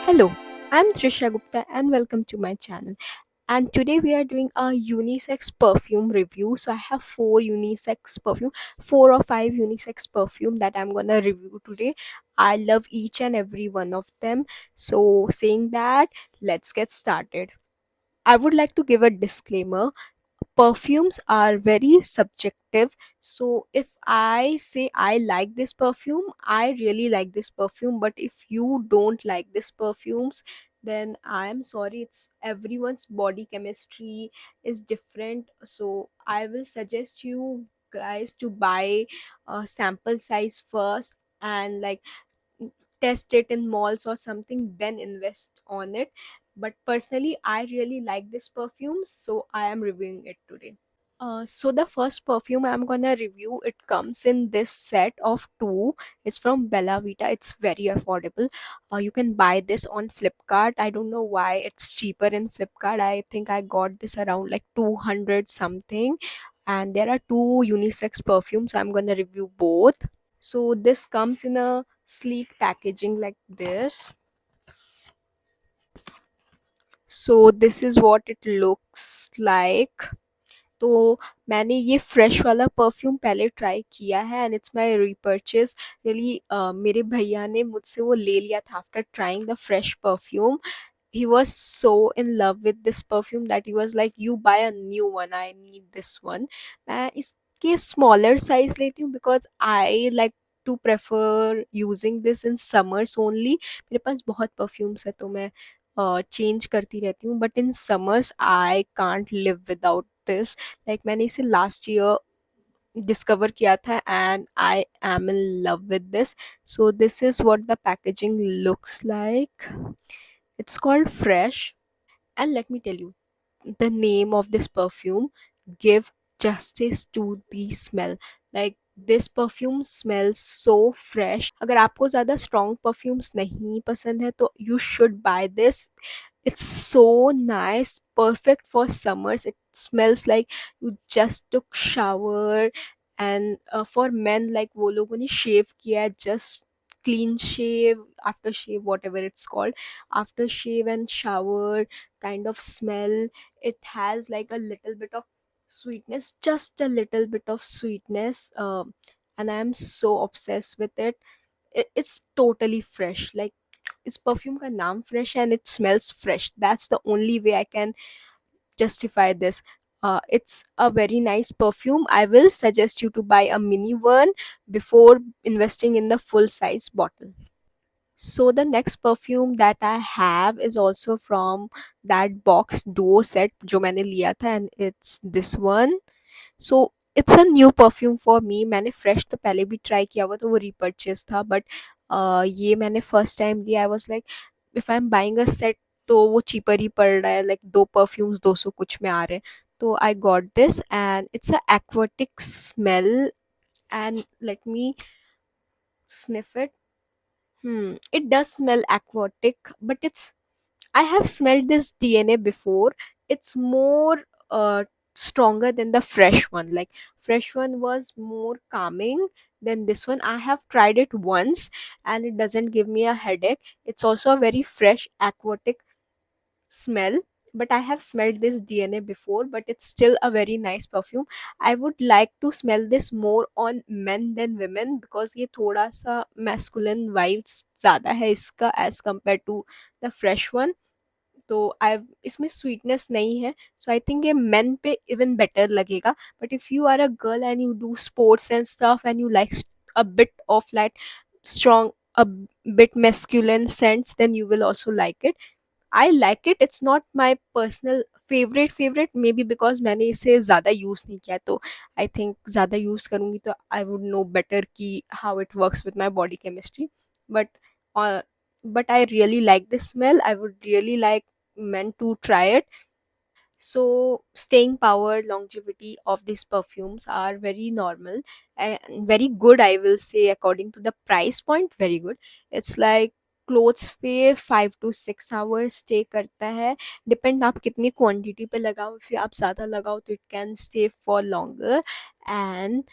Hello, I'm Trisha Gupta and welcome to my channel. And today we are doing a unisex perfume review. So I have four or five unisex perfume that I'm gonna review today. I love each and every one of them. So saying that, let's get started. I would like to give a disclaimer. Perfumes are very subjective, so if I say I like this perfume, I really like this perfume, but if you don't like this perfumes, then I am sorry, it's everyone's body chemistry is different. So I will suggest you guys to buy a sample size first and test it in malls or something, then invest on it. But personally, I really like this perfume, so I am reviewing it today. So the first perfume I'm gonna review, it comes in this set of two. It's from Bella Vita. It's very affordable. You can buy this on Flipkart. I don't know why it's cheaper in Flipkart. I think I got this around like 200 something. And there are two unisex perfumes. I'm gonna review both. So this comes in a sleek packaging like this. So this is what it looks like. तो मैंने ये fresh वाला perfume पहले try किया है and it's my repurchase really. मेरे भैया ने मुझसे वो ले लिया था after trying the fresh perfume. He was so in love with this perfume that he was like, you buy a new one, I need this one. मैं इसके smaller size लेती हूँ because I like to prefer using this in summers only. मेरे पास बहुत perfumes है तो मैं change करती रहती हूँ, but in summers I can't live without this. Like मैंने इसे लास्ट ईयर डिस्कवर किया था and I am in love with this. So this is what the packaging looks like. It's called Fresh. And let me tell you, the name of this perfume give justice to the smell. Like this perfume smells so fresh. अगर आपको ज़्यादा strong perfumes नहीं पसंद है तो you should buy this. It's so nice, perfect for summers. It smells like you just took shower. And for men, like वो लोगों ने shave किया है, just clean shave, after shave, whatever it's called, after shave and shower kind of smell. It has like a little bit of sweetness, just a little bit of sweetness, and I am so obsessed with it. It's totally fresh. Like इस perfume का नाम fresh and it smells fresh. That's the only way I can justify this. It's a very nice perfume. I will suggest you to buy a mini one before investing in the full size bottle. So the next perfume that I have is also from that box duo set जो मैंने लिया था, and it's this one. So it's a new perfume for me. मैंने fresh तो पहले भी try किया हुआ तो वो repurchase था, but ये मैंने first time लिया. I was like, if I'm buying a set तो वो cheaper ही पड़ रहा है, like दो perfumes 200 कुछ में आ रहे हैं. तो I got this and it's a aquatic smell. And let me sniff it. It does smell aquatic, but it's, I have smelled this DNA before. It's more stronger than the fresh one. Like fresh one was more calming than this one. I have tried it once and it doesn't give me a headache. It's also a very fresh aquatic smell, but I have smelled this DNA before, but it's still a very nice perfume. I would like to smell this more on men than women because ये थोड़ा सा masculine vibes ज़्यादा है इसका as compared to the fresh one. तो आई इसमें sweetness नहीं है, सो आई थिंक ये मेन पे इवन बेटर लगेगा. But if you are a girl and you do sports and stuff and you like a bit of like strong, a bit masculine scents, then you will also like it. I like it. It's not my personal favorite maybe because मैंने इसे ज़्यादा use नहीं किया, तो I think ज़्यादा use करूँगी तो I would know better कि how it works with my body chemistry. But uh, but I really like this smell. I would really like men to try it. So staying power, longevity of these perfumes are very normal and very good, I will say, according to the price point. Very good. It's like clothes पे 5 to 6 hours stay करता है. Depend आप कितनी quantity पे लगाओ, फिर आप ज़्यादा लगाओ तो it can stay for longer. And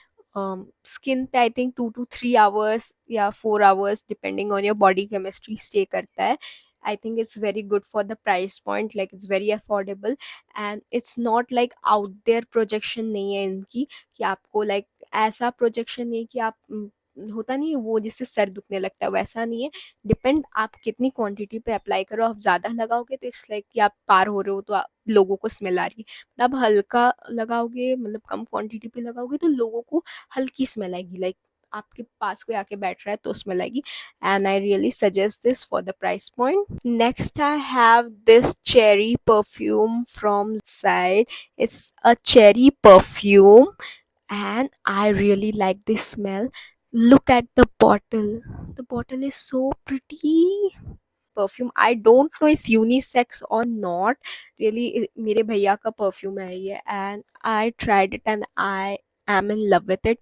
skin पे आई थिंक 2 to 3 hours या 4 hours depending on your body chemistry stay करता है. I think it's very good for the price point, like it's very affordable. And it's not like out there projection नहीं है इनकी कि आपको like ऐसा projection नहीं है कि आप होता नहीं है वो जिससे सर दुखने लगता है, वैसा नहीं है। डिपेंड आप कितनी क्वांटिटी पे अप्लाई करो, आप ज़्यादा लगाओगे तो इट्स लाइक कि आप पार हो रहे हो, तो लोगों को स्मेल आ रही है। आप हल्का लगाओगे, मतलब कम क्वांटिटी पे लगाओगे तो लोगों को हल्की स्मेल आएगी, लाइक आपके पास कोई आके बैठ रहा है तो स्मेल आएगी। And I really suggest this for the price point. Next, I have this cherry perfume from side. It's a cherry perfume, and I really like this smell. Look at the bottle. The bottle is so pretty. Perfume I don't know it's unisex और not really, मेरे भैया का perfume है ये, and I tried it and I am in love with it.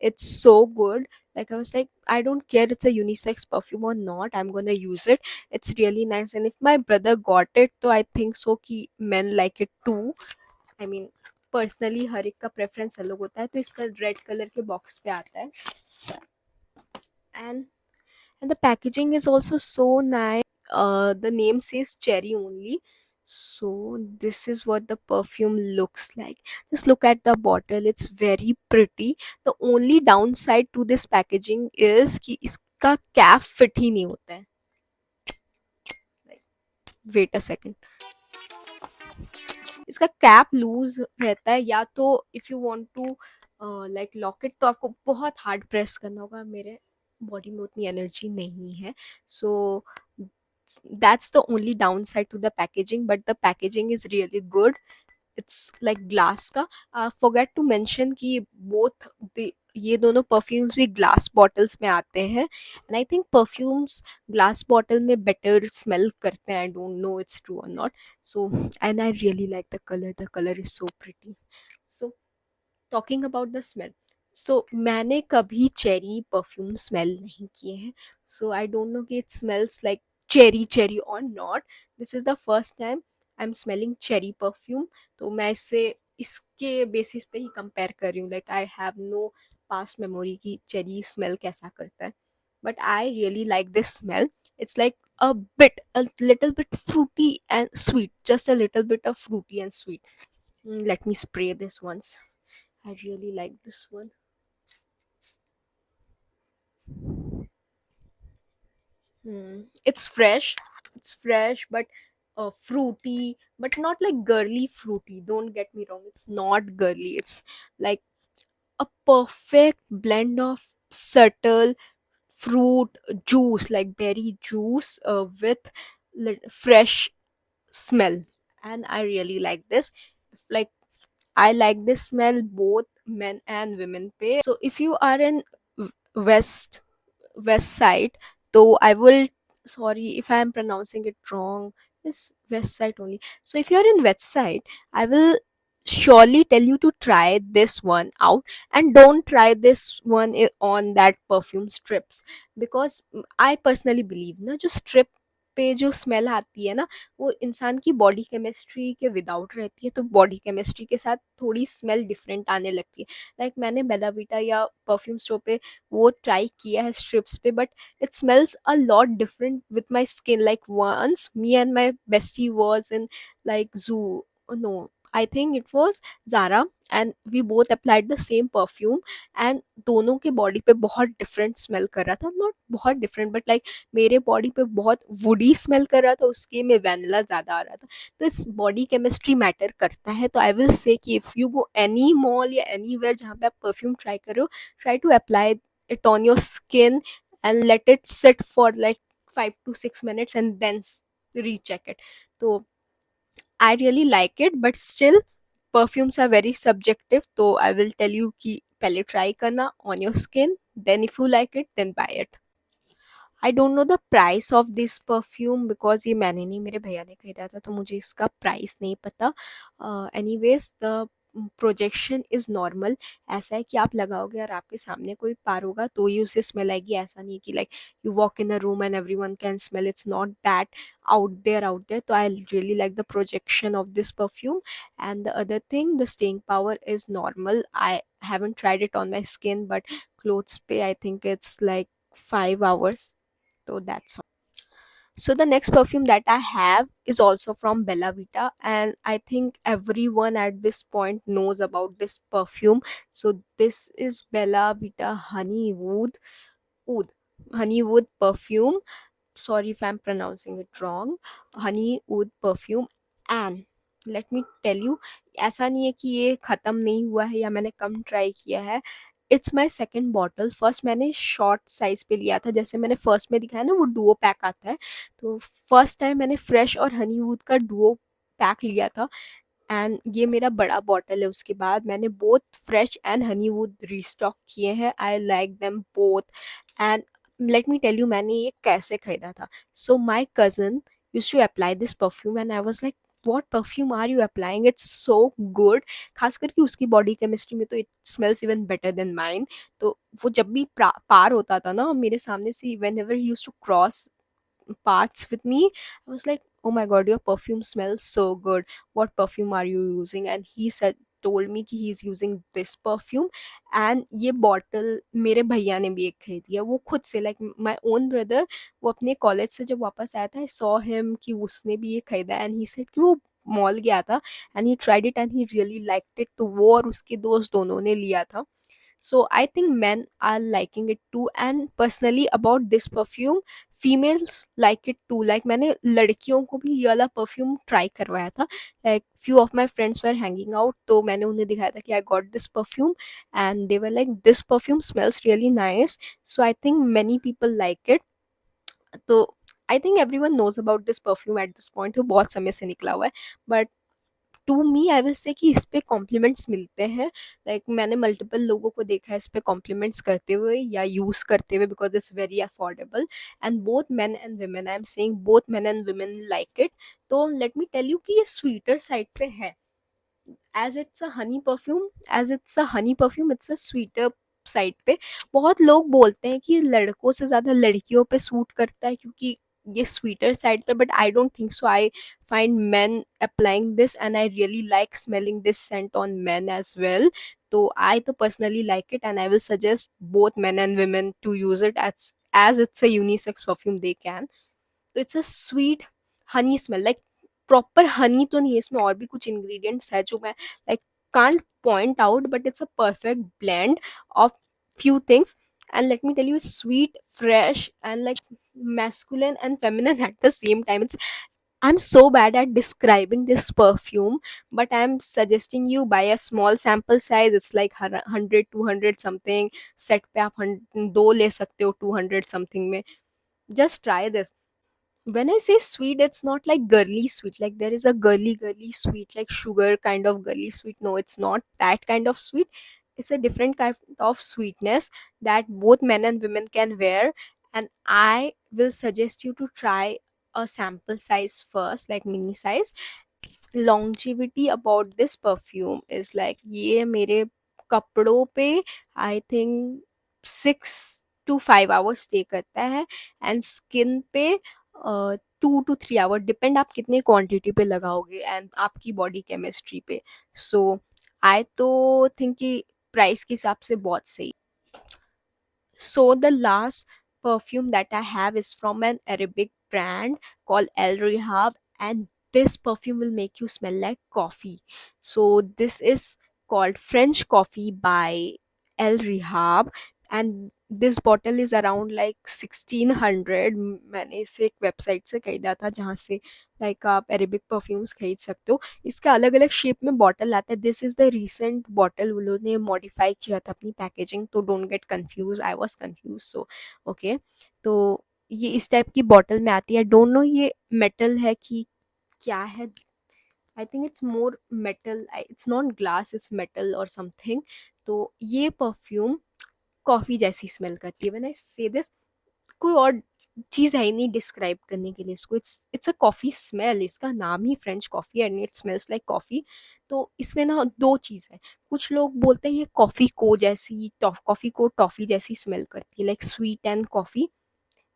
It's so good. Like I was like, I don't care it's a unisex perfume or not, I'm gonna use it. It's really nice, and if my brother got it तो I think so कि men like it too. I mean, personally हर एक का preference अलग होता है, तो इसका रेड कलर के बॉक्स पे आता है। And and the packaging is also so nice. The name says cherry only. So this is what the perfume looks like. Just look at the bottle, it's very pretty. The only downside to this packaging is कि इसका cap fit ही नहीं होता है। Like, wait a second, इसका cap loose रहता है, या तो if you want to like lock it तो आपको बहुत हार्ड प्रेस करना होगा, मेरे बॉडी में उतनी एनर्जी नहीं है। सो that's the only downside to the packaging, but the packaging is really good. It's like glass का। forget to mention कि both the ये दोनों परफ्यूम्स भी ग्लास बॉटल्स में आते हैं, and I think perfumes glass bottle में बेटर स्मेल करते हैं। I don't know it's true और not. So and I really like the colour is so pretty. So talking about the smell, so मैंने कभी cherry perfume smell नहीं किए हैं, so I don't know कि it smells like cherry cherry और not. This is the first time I am smelling cherry perfume. तो मैं इससे इसके बेसिस पे ही कंपेयर कर रही हूँ, like I have no past memory कि चेरी स्मेल कैसा करता है, but I really like this smell. It's like a little bit fruity and sweet, just a little bit of fruity and sweet. Let me spray this once. I really like this one. It's fresh. It's fresh, but fruity, but not like girly fruity. Don't get me wrong. It's not girly. It's like a perfect blend of subtle fruit juice, like berry juice, with fresh smell. And I really like this. Like I like this smell both men and women pay. So if you are in west west side, though I will, sorry if I am pronouncing it wrong, this west side only. So if you are in west side, I will surely tell you to try this one out, and don't try this one on that perfume strips, because I personally believe ना जो strip पे जो smell आती है ना, वो इंसान की बॉडी केमिस्ट्री के विदाउट रहती है, तो बॉडी केमिस्ट्री के साथ थोड़ी स्मेल डिफरेंट आने लगती है। लाइक मैंने बेलाविटा या परफ्यूम स्टोर पे वो ट्राई किया है स्ट्रिप्स पे, but it smells a lot different with my skin. Like once me and my bestie was in like zoo, no, I think it was Zara, and we both applied the same perfume, and दोनों के body पे बहुत different smell कर रहा था, not बहुत different but like मेरे body पे बहुत वुडी स्मेल कर रहा था, उसके में वैनिला ज़्यादा आ रहा था। तो इस बॉडी केमिस्ट्री मैटर करता है। तो आई विल से कि if you go any mall या एनी वेयर जहाँ पे आप परफ्यूम ट्राई कर रहे हो, try to apply it on your skin and let it sit for like 5 to 6 minutes and then recheck it. So I really like it, but still perfumes are very subjective, so I will tell you कि पहले try करना on your skin, then if you like it then buy it. I don't know the price of this perfume, because ये मैंने नहीं, मेरे भैया ने खरीदा था, तो मुझे इसका प्राइस नहीं पता। Anyways the projection is normal. ऐसा है कि आप लगाओगे और आपके सामने कोई पार होगा तो ही उसे स्मेल आएगी, ऐसा नहीं कि like you walk in a room and every one can smell, it's not that out there. तो I really like the projection of this perfume. And the other thing, the staying power is normal. I haven't tried it on my skin, but clothes पे I think it's like 5 hours, so that's all. So the next perfume that I have is also from Bella Vita, and I think everyone at this point knows about this perfume. So this is Bella Vita Oud Honeywood perfume. Sorry if I'm pronouncing it wrong. Honey Oud perfume. And let me tell you, ऐसा नहीं है कि ये ख़त्म नहीं हुआ है या मैंने कम ट्राई किया है। It's my second bottle. First मैंने शॉर्ट साइज़ पे लिया था, जैसे मैंने फर्स्ट में दिखाया ना वो डुओ पैक आता है। तो फर्स्ट टाइम मैंने फ्रेश और हनी वूड का डुओ पैक लिया था, एंड ये मेरा बड़ा बॉटल है। उसके बाद मैंने both fresh and Honeywood restock किए हैं। I like them both. And let me tell you मैंने ये कैसे खरीदा था। So my cousin use to apply this perfume and I was like what perfume are you applying, it's so good. खास करके उसकी बॉडी केमिस्ट्री में तो it smells even better than mine. तो वो जब भी पार होता था ना मेरे सामने से, whenever he use to cross parts with me, I was like, oh my god, your perfume smells so good. What perfume are you using? And he said, told me कि he's using this perfume. And ये bottle मेरे भैया ने भी एक खरीदी है, वो खुद से, लाइक माई ओन ब्रदर। वो अपने कॉलेज से जब वापस आया था, आई सॉ हिम कि उसने भी ये खरीदा, एंड ही सेड कि वो मॉल गया था and he tried it and he really liked it. तो वो और उसके दोस्त दोनों ने लिया था। So I think men are liking it too. And personally about this perfume, females like it too. Like मैंने लड़कियों को भी ये वाला परफ्यूम ट्राई करवाया था। Like few of my friends were hanging out, तो मैंने उन्हें दिखाया था कि I got this perfume, and they were like this perfume smells really nice. So I think many people like it. तो I think everyone knows about this perfume at this point, वो बहुत समय से निकला हुआ है। But to me I will say कि इस पे कॉम्प्लीमेंट्स मिलते हैं। लाइक मैंने मल्टीपल लोगों को देखा है इस पे कॉम्प्लीमेंट्स करते हुए या यूज़ करते हुए, because it's very affordable. And both men and women, I am saying both men and women like it. तो लेट मी टेल यू कि ये स्वीटर साइड पे है। As it's a honey perfume, it's a sweeter side पे। बहुत लोग बोलते हैं कि लड़कों से ज़्यादा लड़कियों पे सूट करता है क्योंकि ये स्वीटर साइड पे, but I don't think so. I find men applying this and I really like smelling this scent on men as well. So I to personally like it and I will suggest both men and women to use it as it's a unisex perfume they can. तो it's a sweet Honey smell, like proper Honey तो नहीं है इसमें, और भी कुछ ingredients है जो मैं like can't point out, but it's a perfect blend of few things. And let me tell you, it's sweet, fresh, and like masculine and feminine at the same time. I'm so bad at describing this perfume, but I'm suggesting you buy a small sample size. It's like 100 200 something। Set पे आप दो ले सकते हो 200 something में। just try this। when I say sweet, it's not like girly sweet. Like there is a girly sweet, like sugar kind of girly sweet. No, it's not that kind of sweet. It's a different kind of sweetness that both men and women can wear. And I will suggest you to try a sample size first, like mini size। longevity about this perfume is like ये मेरे कपड़ों पे I think 6 to 5 hours stay करता है, and skin पे 2 to 3 our, depend आप कितने quantity पे लगाओगे एंड आपकी बॉडी केमिस्ट्री पे। सो आई तो थिंक कि प्राइस के हिसाब से बहुत सही। So the last perfume that I have is from an Arabic brand called El Rihab, and this perfume will make you smell like coffee. So this is called French Coffee by El Rihab, and this bottle is around like 1600। मैंने इसे एक website से खरीदा था जहाँ से like आप Arabic perfumes खरीद सकते हो। इसका अलग अलग शेप में बॉटल आता है। This is the recent bottle, उन्होंने मॉडिफाई किया था अपनी पैकेजिंग, तो don't get confuse, I was confuse. So okay. तो ये इस टाइप की बॉटल में आती है। डोंट नो ये मेटल है कि क्या है। I think it's more metal, it's not glass, it's metal और समथिंग। तो ये परफ्यूम कॉफ़ी जैसी स्मेल करती है। व्हेन आई से दिस, कोई और चीज़ है ही नहीं डिस्क्राइब करने के लिए इसको। इट्स अ कॉफ़ी स्मेल, इसका नाम ही French coffee and it smells like coffee. तो इसमें ना दो चीज़ है। कुछ लोग बोलते हैं ये कॉफ़ी को जैसी कॉफ़ी को टॉफ़ी जैसी स्मेल करती है, like sweet and coffee.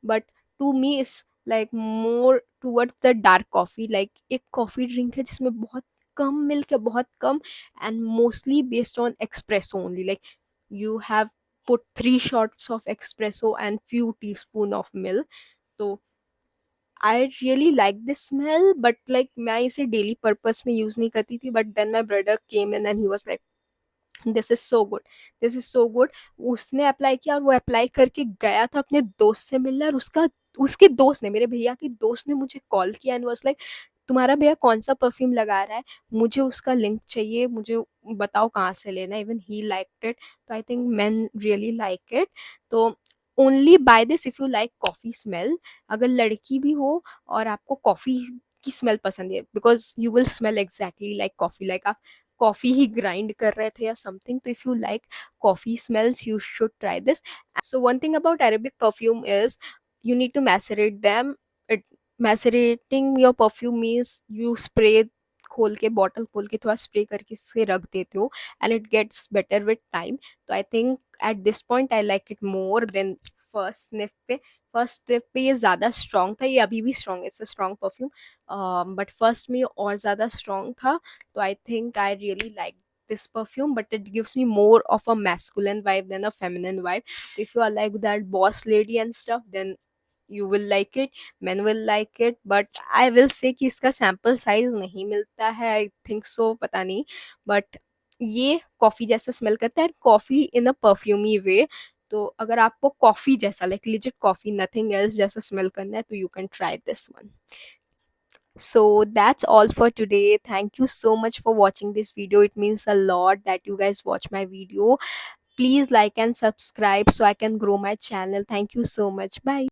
But to me is like more towards the dark coffee. Like एक कॉफ़ी ड्रिंक है जिसमें बहुत कम मिल्क है, बहुत कम, and mostly based on expresso only. Like you have put 3 shots of espresso and few teaspoon of milk। तो I really like this smell, but like मैं इसे डेली पर्पस में यूज़ नहीं करती थी, but then my brother came in and he was like this is so good, this is so good. उसने apply किया और वो अप्लाई करके गया था अपने दोस्त से मिलने, और उसका उसके दोस्त ने, मेरे भैया की दोस्त ने मुझे कॉल किया एंड वाज लाइक तुम्हारा भैया कौन सा परफ्यूम लगा रहा है, मुझे उसका लिंक चाहिए, मुझे बताओ कहाँ से लेना है। इवन ही लाइक्ड इट, तो I think man really like it. तो only by this if you like coffee smell, अगर लड़की भी हो और आपको कॉफी की स्मेल पसंद है, because you will smell exactly like coffee, like आप कॉफी ही ग्राइंड कर रहे थे या समथिंग। तो if you like coffee smells, you should try this. So one thing about Arabic perfume is you need to macerate them. it Macerating your perfume means you spray, खोल के bottle खोल के थोड़ा स्प्रे करके इसे रख देते हो, and it gets better with time. तो I think at this point I like it more than first sniff पे। फर्स्ट स्निफ पे ये ज़्यादा स्ट्रॉन्ग था, ये अभी भी स्ट्रॉन्ग है, it's a strong perfume, but first में ये और ज़्यादा स्ट्रॉन्ग था। तो I think I really like this perfume, but it gives me more of a masculine vibe than a feminine vibe. So if you are like that boss lady and stuff, then you will like it, men will like it, but I will say कि इसका sample size नहीं मिलता है, I think so, पता नहीं, but ये coffee जैसा smell करता है, कॉफी इन अ परफ्यूमी वे। तो अगर आपको कॉफी जैसा, like legit coffee, nothing else जैसा स्मेल करना है, तो you can try this one. So that's all for today. Thank you so much for watching this video. It means a lot that you guys watch my video. Please like and subscribe so I can grow my channel. Thank you so much. Bye.